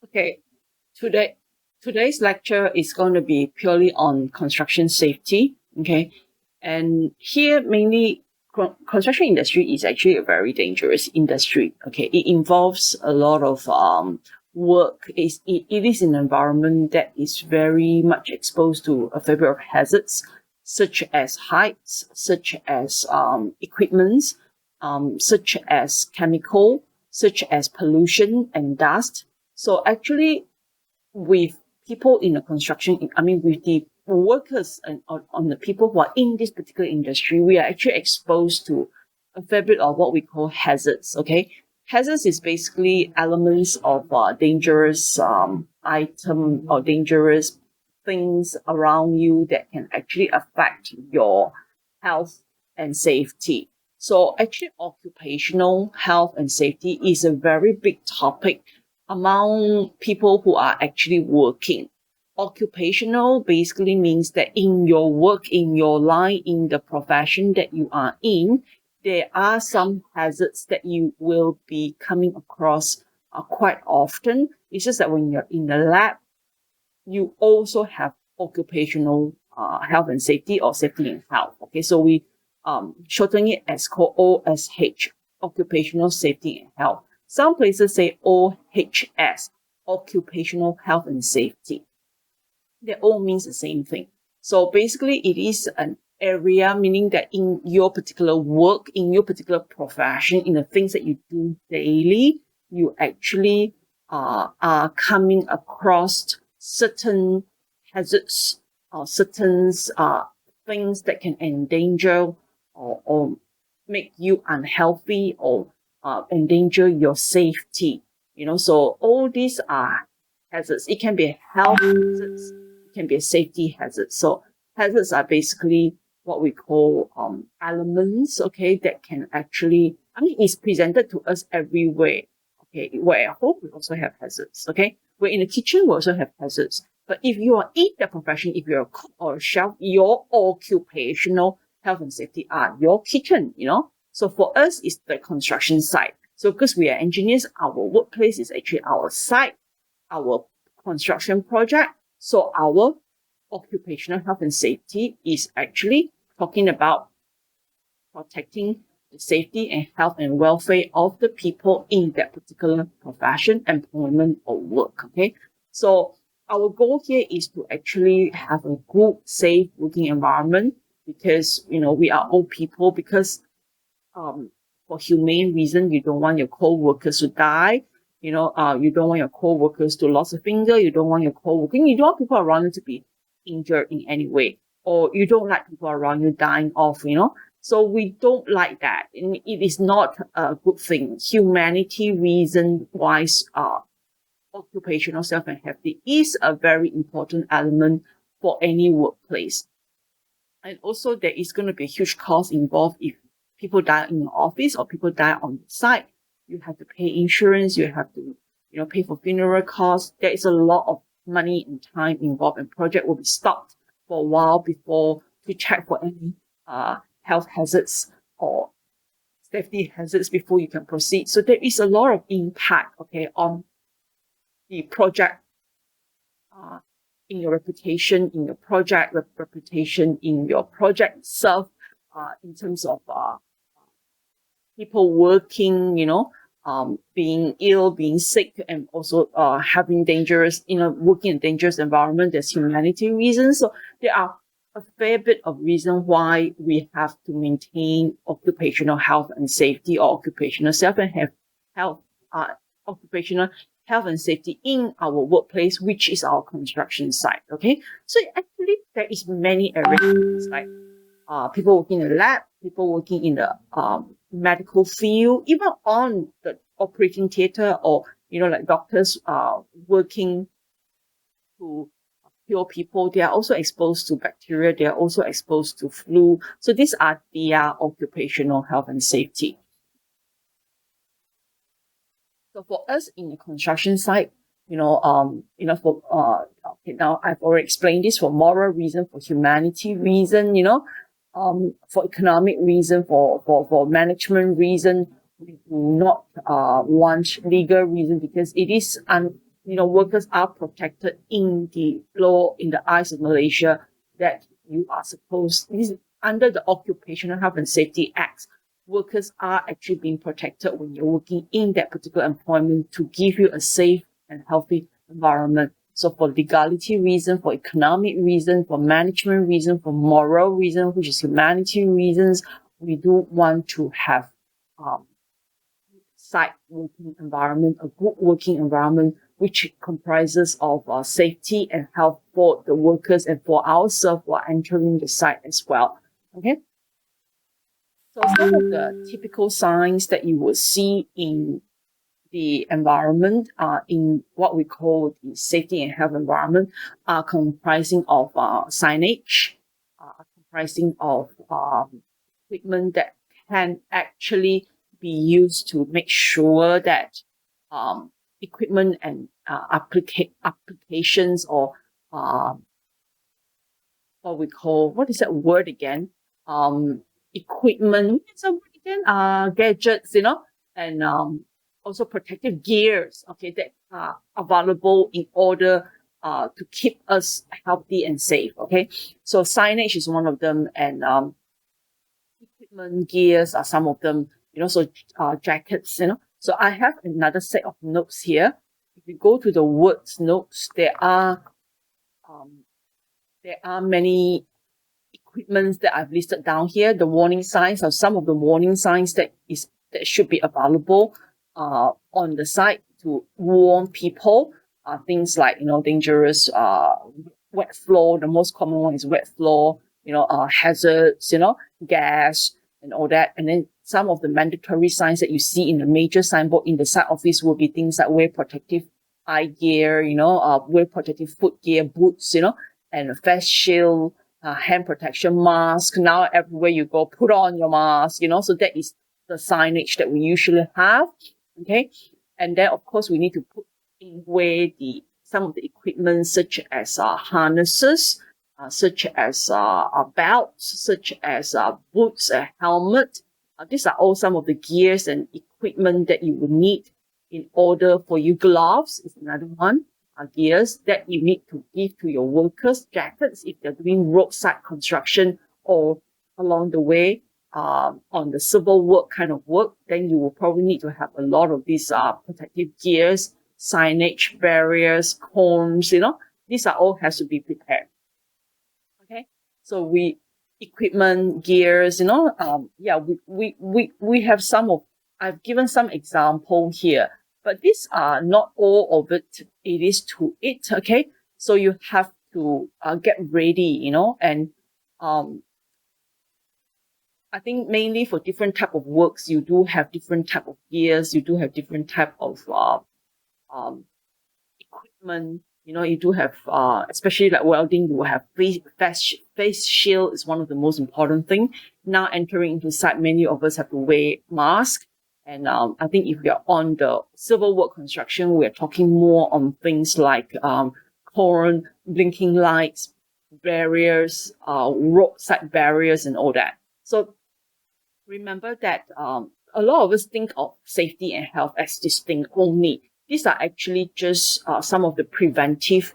Okay, today today's lecture is going to be purely on construction safety. Okay, and here mainly construction industry is actually a very dangerous industry. Okay, it involves a lot of work. It is an environment that is very much exposed to a fair bit of hazards, such as heights, such as equipments, such as chemical, such as pollution and dust. So actually, with people in the construction, I mean, with the workers and on the people who are in this particular industry, we are actually exposed to a fair bit of what we call hazards. Okay, hazards is basically elements of dangerous item or dangerous things around you that can actually affect your health and safety. So actually, occupational health and safety is a very big topic among people who are actually working. Occupational basically means that in your work, in your line, in the profession that you are in, there are some hazards that you will be coming across quite often. It's just that when you're in the lab, you also have occupational health and safety or safety and health. Okay, so we shorten it as called OSH, occupational safety and health. Some places say OHS, occupational health and safety. They all means the same thing. So basically, it is an area, meaning that in your particular work, in your particular profession, in the things that you do daily, you actually are coming across certain hazards or certain things that can endanger or make you unhealthy or endanger your safety. So all these are hazards. It can be a health hazards, it can be a safety hazard. So hazards are basically what we call elements, okay, that can actually, I mean, it's presented to us everywhere. Okay, we're at home, we also have hazards. Okay, we're in the kitchen, we also have hazards. But if you are in the profession, if you're a cook or a chef, your occupational health and safety are your kitchen. So for us, it's the construction site. So because we are engineers, our workplace is actually our site, our construction project. So our occupational health and safety is actually talking about protecting the safety and health and welfare of the people in that particular profession, employment, or work. Okay, so our goal here is to actually have a good, safe working environment because we are all people. Because for humane reason, you don't want your co-workers to die. You don't want your co-workers to lose a finger. You don't want your co-worker. You don't want people around you to be injured in any way, or you don't like people around you dying off. So we don't like that. And it is not a good thing. Humanity reason wise, occupational self and safety is a very important element for any workplace. And also there is going to be a huge cost involved if people die in the office or people die on the site. You have to pay insurance, you have to, pay for funeral costs. There is a lot of money and time involved, and project will be stopped for a while before to check for any health hazards or safety hazards before you can proceed. So there is a lot of impact, okay, on the project, in your reputation, in your project reputation, in your project itself, in terms of people working, being ill, being sick, and also having dangerous, working in dangerous environment. There's humanity reasons. So there are a fair bit of reason why we have to maintain occupational health and safety, or occupational self and health, occupational health and safety in our workplace, which is our construction site. Okay, so actually there is many areas like people working in the lab, people working in the medical field, even on the operating theater, or like doctors working to cure people. They are also exposed to bacteria, they are also exposed to flu. So these are their occupational health and safety. So for us in the construction site, okay, now I've already explained this for moral reason, for humanity reason, for economic reason, for management reason. We do not want legal reason, because it is workers are protected in the law, in the eyes of Malaysia, that you are supposed, under the Occupational Health and Safety Act, workers are actually being protected when you're working in that particular employment to give you a safe and healthy environment. So for legality reason, for economic reason, for management reason, for moral reason, which is humanity reasons, we do want to have site working environment, a good working environment, which comprises of safety and health for the workers and for ourselves who are entering the site as well. Okay. So some of the typical signs that you will see in the environment, in what we call the safety and health environment, are comprising of signage, comprising of equipment that can actually be used to make sure that equipment and applications or what we call, what is that word again? Equipment, what's that word again? Gadgets, and also protective gears, okay, that are available in order to keep us healthy and safe, okay? So signage is one of them, and equipment gears are some of them, so jackets, So I have another set of notes here. If you go to the words notes, there are many equipments that I've listed down here. The warning signs are some of the warning signs that should be available on the site to warn people. Things like dangerous wet floor. The most common one is wet floor. Hazards. Gas and all that. And then some of the mandatory signs that you see in the major signboard in the site office will be things like wear protective eye gear. Wear protective foot gear, boots. And a face shield. Hand protection mask. Now everywhere you go, put on your mask, so that is the signage that we usually have. Okay. And then of course we need to put in where some of the equipment such as harnesses, such as belts, such as boots, a helmet. These are all some of the gears and equipment that you would need in order for you. Gloves is another one. Gears that you need to give to your workers, jackets if they're doing roadside construction or along the way on the civil work kind of work, then you will probably need to have a lot of these protective gears, signage, barriers, cones, these are all has to be prepared. Okay, so equipment, gears, we have I've given some example here. But these are not all of it. It is to it, okay? So you have to get ready, and I think mainly for different type of works, you do have different type of gears, you do have different type of equipment. You do have, especially like welding, you will have face shield is one of the most important thing. Now entering into site, many of us have to wear masks. And I think if we are on the civil work construction, we are talking more on things like horn, blinking lights, barriers, roadside barriers, and all that. So remember that a lot of us think of safety and health as this thing only. These are actually just some of the preventive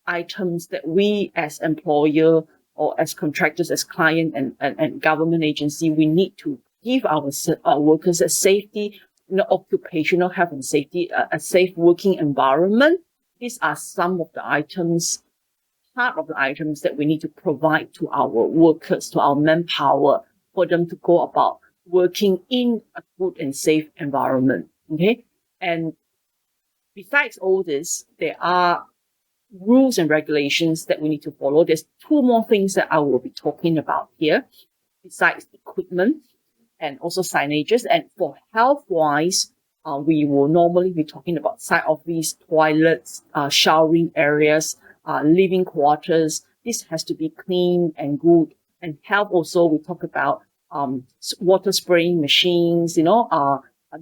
items that we as employer or as contractors, as client and government agency, we need to give our workers a safety, occupational health and safety, a safe working environment. These are some of the items, part of the items that we need to provide to our workers, to our manpower, for them to go about working in a good and safe environment. Okay, and besides all this, there are rules and regulations that we need to follow. There's two more things that I will be talking about here, besides equipment and also signages. And for health-wise, we will normally be talking about site office, toilets, showering areas, living quarters. This has to be clean and good. And health also, we talk about water spraying machines,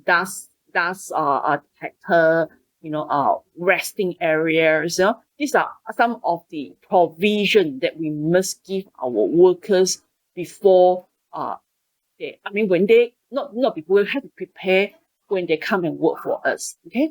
dust detector, resting areas. These are some of the provision that we must give our workers before when they, not before, we have to prepare when they come and work for us. Okay.